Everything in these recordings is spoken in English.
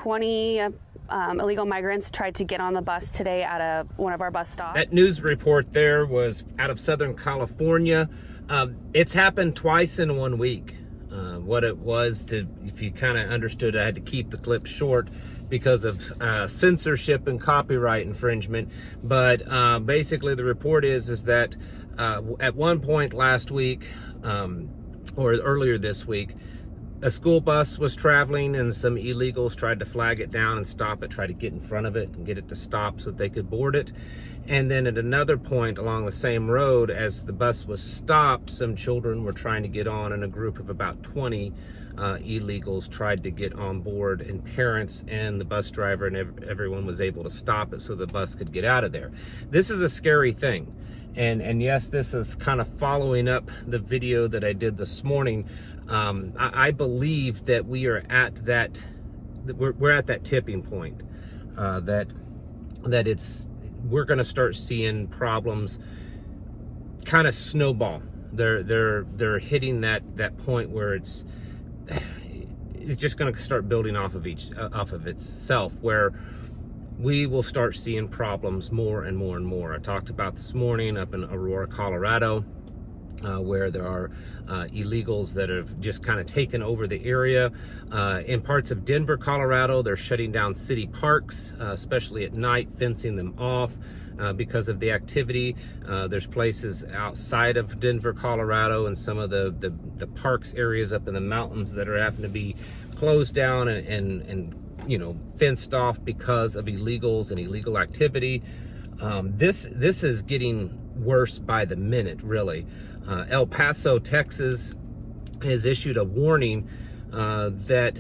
20 illegal migrants tried to get on the bus today at one of our bus stops. That news report there was out of Southern California. It's happened twice in 1 week. What it was, if you kind of understood, I had to keep the clip short because of censorship and copyright infringement. But basically, the report is that at one point last week, or earlier this week, a school bus was traveling and some illegals tried to flag it down and stop it, try to get in front of it and get it to stop so that they could board it. And then at another point along the same road, as the bus was stopped, some children were trying to get on, and a group of about 20 illegals tried to get on board, and parents and the bus driver and everyone was able to stop it so the bus could get out of there. This is a scary thing. And yes, this is kind of following up the video that I did this morning. I believe that we are at that, we're at that tipping point, that we're going to start seeing problems kind of snowball. They're hitting that point where it's just going to start building off of itself, where we will start seeing problems more and more and more. I talked about this morning up in Aurora, Colorado, where there are illegals that have just kind of taken over the area. In parts of Denver, Colorado, they're shutting down city parks, especially at night, fencing them off because of the activity. There's places outside of Denver, Colorado, and some of the parks areas up in the mountains that are having to be closed down and you know, fenced off because of illegals and illegal activity. This is getting worse by the minute, really. El Paso, Texas has issued a warning that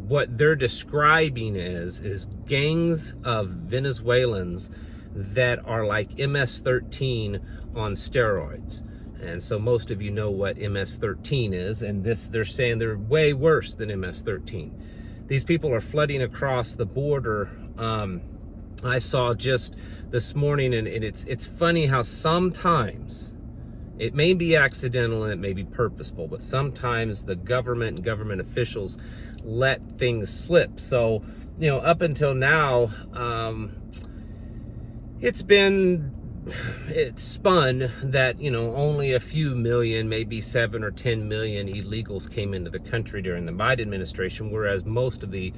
what they're describing is gangs of Venezuelans that are like MS-13 on steroids. And so most of you know what MS-13 is, and they're saying they're way worse than MS-13. These people are flooding across the border. I saw just this morning, and it's funny how sometimes it may be accidental and it may be purposeful, but sometimes the government and government officials let things slip. So, you know, up until now, it's spun that, you know, only a few million, maybe 7 or 10 million illegals came into the country during the Biden administration, whereas most of the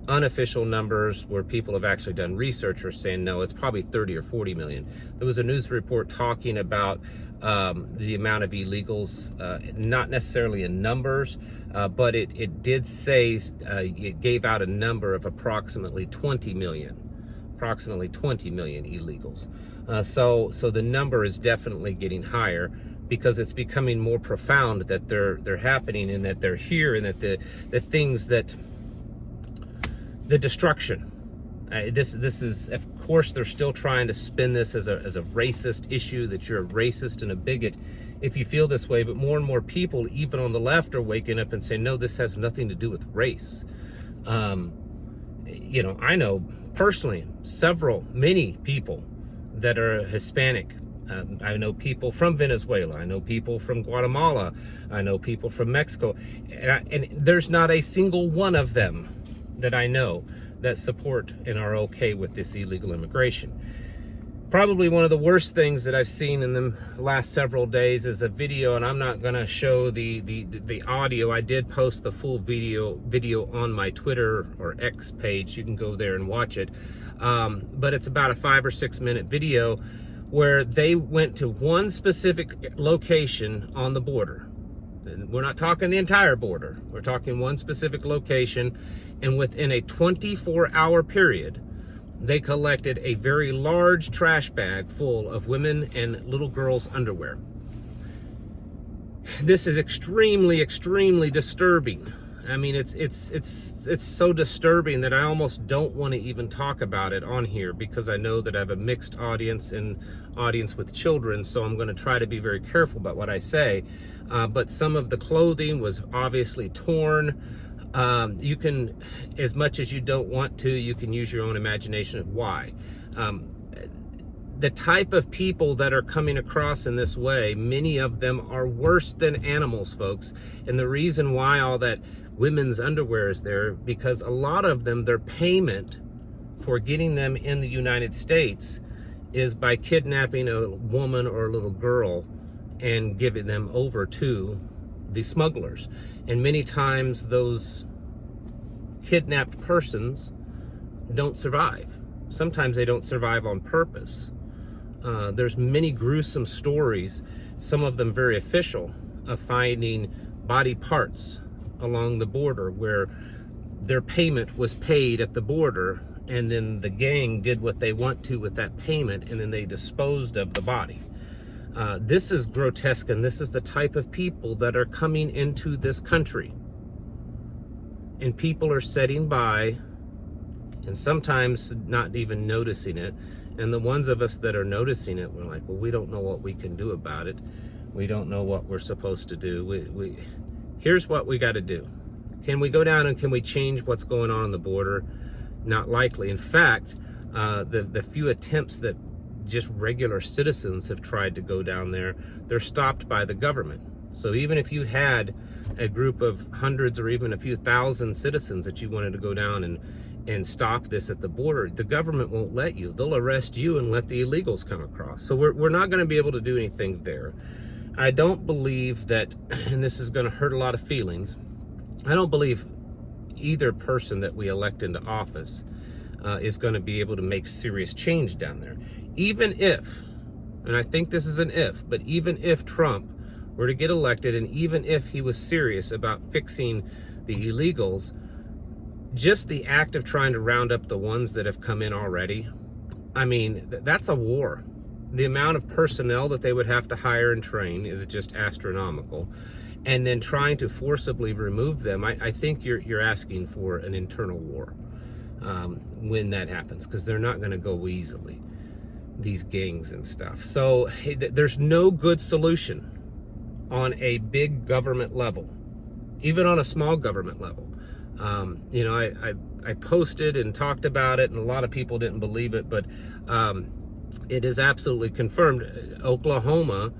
unofficial numbers where people have actually done research are saying, no, it's probably 30 or 40 million. There was a news report talking about the amount of illegals, not necessarily in numbers, but it did say, it gave out a number of approximately 20 million illegals. So the number is definitely getting higher because it's becoming more profound that they're happening and that they're here, and that the things that the destruction. This is, of course, they're still trying to spin this as a racist issue, that you're a racist and a bigot if you feel this way. But more and more people, even on the left, are waking up and saying, no, this has nothing to do with race. You know, I know personally many people that are Hispanic. I know people from Venezuela. I know people from Guatemala. I know people from Mexico. And there's not a single one of them that I know that support and are okay with this illegal immigration. Probably one of the worst things that I've seen in the last several days is a video, and I'm not going to show the audio. I did post the full video on my Twitter or X page. You can go there and watch it. But it's about a 5 or 6 minute video where they went to one specific location on the border. We're not talking the entire border. We're talking one specific location, and within a 24-hour period, they collected a very large trash bag full of women and little girls' underwear. This is extremely, extremely disturbing. I mean, it's so disturbing that I almost don't want to even talk about it on here, because I know that I have a mixed audience and audience with children, so I'm going to try to be very careful about what I say. But some of the clothing was obviously torn. You can, as much as you don't want to, you can use your own imagination of why. the type of people that are coming across in this way, many of them are worse than animals, folks. And the reason why all that women's underwear is there, because a lot of them, their payment for getting them in the United States is by kidnapping a woman or a little girl and giving them over to the smugglers. And many times those kidnapped persons don't survive. Sometimes they don't survive on purpose. There's many gruesome stories, some of them very official, of finding body parts along the border where their payment was paid at the border, and then the gang did what they want to with that payment, and then they disposed of the body. This is grotesque, and this is the type of people that are coming into this country. And people are sitting by and sometimes not even noticing it. And the ones of us that are noticing it, we're like, well, we don't know what we can do about it. We don't know what we're supposed to do. Here's what we got to do. Can we go down and can we change what's going on the border? Not likely. In fact, the few attempts that just regular citizens have tried to go down there, they're stopped by the government. So even if you had a group of hundreds or even a few thousand citizens that you wanted to go down and stop this at the border, the government won't let you. They'll arrest you and let the illegals come across. So we're not going to be able to do anything there. I don't believe that, and this is going to hurt a lot of feelings, I don't believe either person that we elect into office is going to be able to make serious change down there. Even if, and I think this is an if, but even if Trump were to get elected, and even if he was serious about fixing the illegals, just the act of trying to round up the ones that have come in already, I mean, that's a war. The amount of personnel that they would have to hire and train is just astronomical. And then trying to forcibly remove them, I think you're asking for an internal war when that happens, because they're not going to go easily, these gangs and stuff. So there's no good solution on a big government level, even on a small government level. You know, I posted and talked about it, and a lot of people didn't believe it, but it is absolutely confirmed. Oklahoma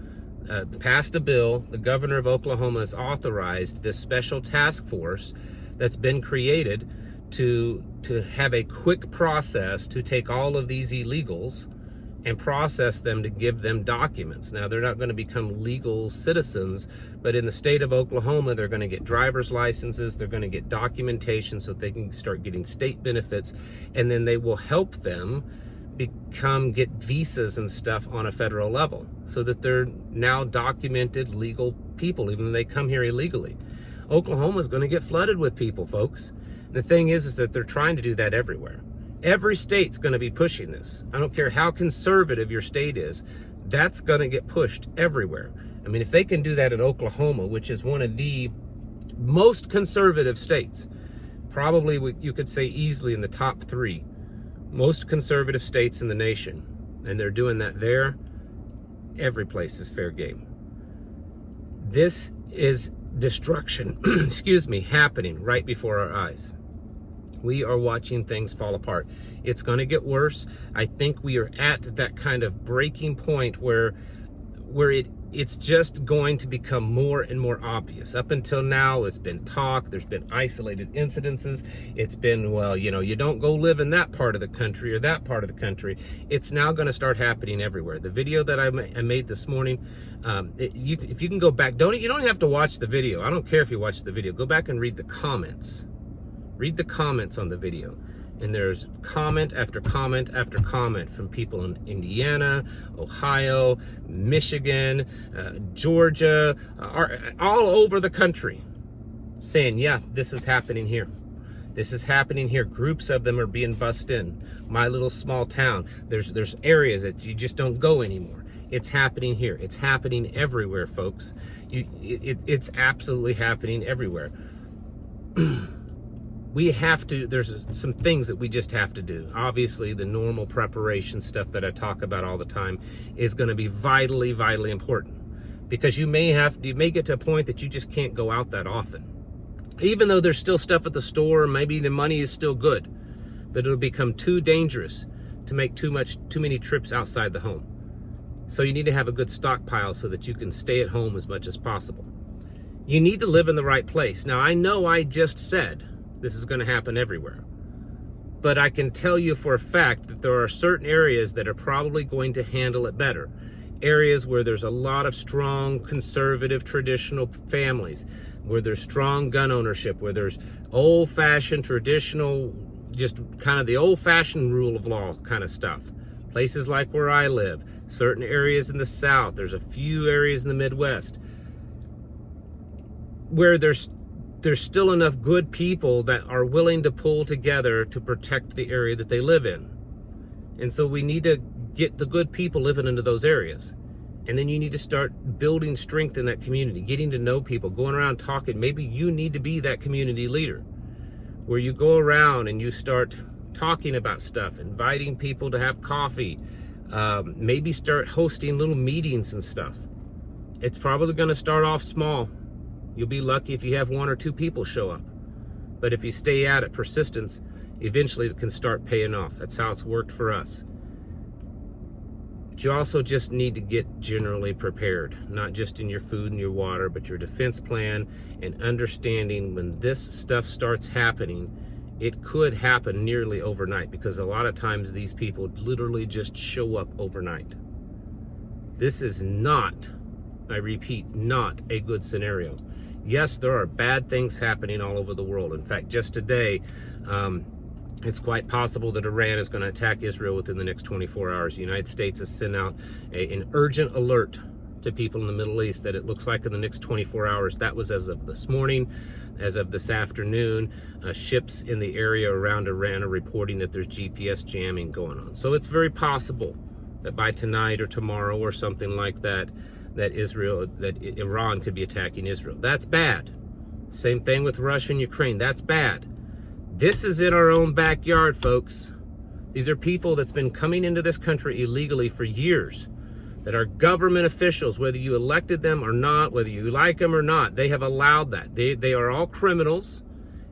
passed a bill. The governor of Oklahoma has authorized this special task force that's been created to have a quick process to take all of these illegals and process them to give them documents. Now, they're not going to become legal citizens, but in the state of Oklahoma, they're going to get driver's licenses, they're going to get documentation so they can start getting state benefits, and then they will help them get visas and stuff on a federal level so that they're now documented legal people, even though they come here illegally. Oklahoma is going to get flooded with people, folks. The thing is that they're trying to do that everywhere. Every state's going to be pushing this. I don't care how conservative your state is, that's going to get pushed everywhere. I mean, if they can do that in Oklahoma, which is one of the most conservative states, probably you could say easily in the top 3 most conservative states in the nation, and they're doing that there, every place is fair game. This is destruction, excuse me, happening right before our eyes. We are watching things fall apart. It's going to get worse. I think we are at that kind of breaking point where it's just going to become more and more obvious. Up until now, it's been talk. There's been isolated incidences. It's been, well, you know, you don't go live in that part of the country or that part of the country. It's now going to start happening everywhere. The video that I made this morning, if you can go back, you don't have to watch the video. I don't care if you watch the video. Go back and read the comments. Read the comments on the video. And there's comment after comment after comment from people in Indiana, Ohio, Michigan, Georgia, all over the country saying, yeah, this is happening here. This is happening here. Groups of them are being bussed in. My little small town, there's areas that you just don't go anymore. It's happening here. It's happening everywhere, folks. It's absolutely happening everywhere. There's some things that we just have to do. Obviously, the normal preparation stuff that I talk about all the time is going to be vitally, vitally important, because you may get to a point that you just can't go out that often. Even though there's still stuff at the store, maybe the money is still good, but it'll become too dangerous to make too many trips outside the home. So you need to have a good stockpile so that you can stay at home as much as possible. You need to live in the right place. Now, I know I just said this is going to happen everywhere, but I can tell you for a fact that there are certain areas that are probably going to handle it better. Areas where there's a lot of strong, conservative, traditional families, where there's strong gun ownership, where there's old-fashioned, traditional, just kind of the old-fashioned rule of law kind of stuff. Places like where I live, certain areas in the South, there's a few areas in the Midwest, where there's still enough good people that are willing to pull together to protect the area that they live in. And so we need to get the good people living into those areas. And then you need to start building strength in that community, getting to know people, going around talking. Maybe you need to be that community leader where you go around and you start talking about stuff, inviting people to have coffee, maybe start hosting little meetings and stuff. It's probably going to start off small. You'll be lucky if you have 1 or 2 people show up. But if you stay at it, persistence, eventually it can start paying off. That's how it's worked for us. But you also just need to get generally prepared, not just in your food and your water, but your defense plan and understanding when this stuff starts happening, it could happen nearly overnight, because a lot of times these people literally just show up overnight. This is not, I repeat, not a good scenario. Yes, there are bad things happening all over the world. In fact, just today, it's quite possible that Iran is going to attack Israel within the next 24 hours. The United States has sent out an urgent alert to people in the Middle East that it looks like in the next 24 hours, that was as of this morning, as of this afternoon, ships in the area around Iran are reporting that there's GPS jamming going on. So it's very possible that by tonight or tomorrow or something like that, that Iran could be attacking Israel. That's bad. Same thing with Russia and Ukraine. That's bad. This is in our own backyard, folks. These are people that's been coming into this country illegally for years, that are government officials, whether you elected them or not, whether you like them or not, they have allowed that. They are all criminals,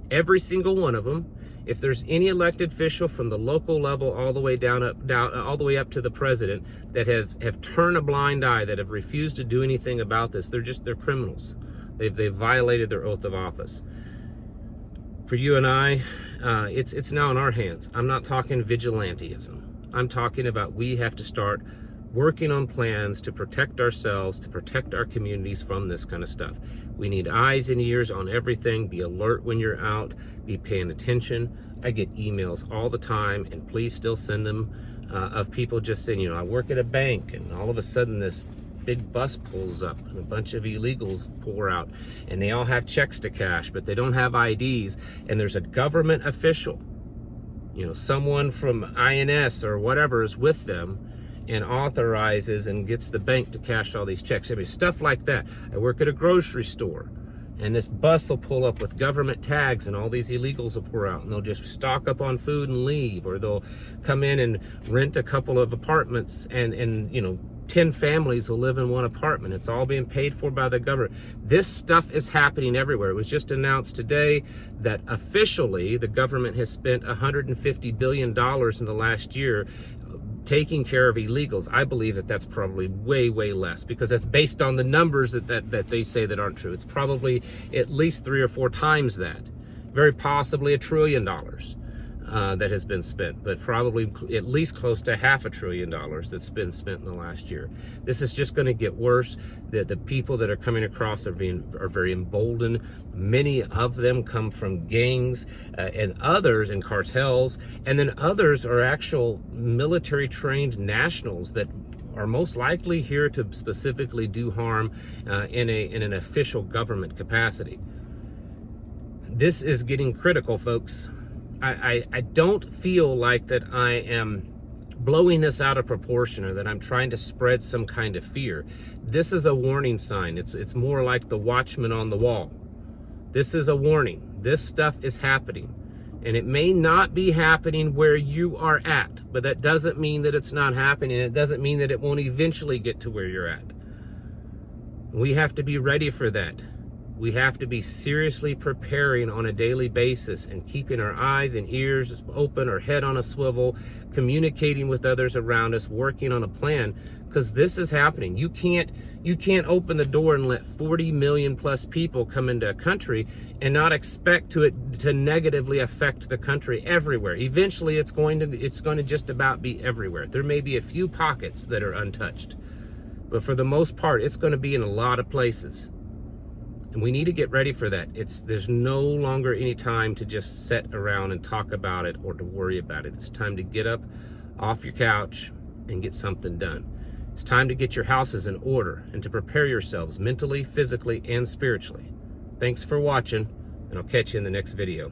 every single one of them. If there's any elected official from the local level all the way all the way up to the president that have turned a blind eye, that have refused to do anything about this, they're criminals. They've violated their oath of office. For you and I, it's now in our hands. I'm not talking vigilantism. I'm talking about we have to start working on plans to protect ourselves, to protect our communities from this kind of stuff. We need eyes and ears on everything. Be alert when you're out. Be paying attention. I get emails all the time, and please still send them, of people just saying, I work at a bank, and all of a sudden this big bus pulls up and a bunch of illegals pour out, and they all have checks to cash, but they don't have IDs, and there's a government official, someone from INS or whatever is with them, and authorizes and gets the bank to cash all these checks. I mean, stuff like that. I work at a grocery store, and this bus will pull up with government tags, and all these illegals will pour out, and they'll just stock up on food and leave, or they'll come in and rent a couple of apartments, and 10 families will live in one apartment. It's all being paid for by the government. This stuff is happening everywhere. It was just announced today that officially the government has spent $150 billion in the last year taking care of illegals. I believe that that's probably way, way less, because that's based on the numbers that they say that aren't true. It's probably at least 3 or 4 times that. Very possibly $1 trillion that has been spent, but probably at least close to $500 billion that's been spent in the last year. This is just going to get worse. The people that are coming across are very emboldened. Many of them come from gangs and others in cartels, and then others are actual military trained nationals that are most likely here to specifically do harm in an official government capacity. This is getting critical, folks. I don't feel like that I am blowing this out of proportion or that I'm trying to spread some kind of fear. This is a warning sign. It's more like the watchman on the wall. This is a warning. This stuff is happening. And it may not be happening where you are at, but that doesn't mean that it's not happening. It doesn't mean that it won't eventually get to where you're at. We have to be ready for that. We have to be seriously preparing on a daily basis and keeping our eyes and ears open, our head on a swivel, communicating with others around us, working on a plan, because this is happening. You can't open the door and let 40 million plus people come into a country and not expect it to negatively affect the country everywhere. Eventually, it's going to just about be everywhere. There may be a few pockets that are untouched, but for the most part, it's going to be in a lot of places. And we need to get ready for that. There's no longer any time to just sit around and talk about it or to worry about it. It's time to get up off your couch and get something done. It's time to get your houses in order and to prepare yourselves mentally, physically, and spiritually. Thanks for watching, and I'll catch you in the next video.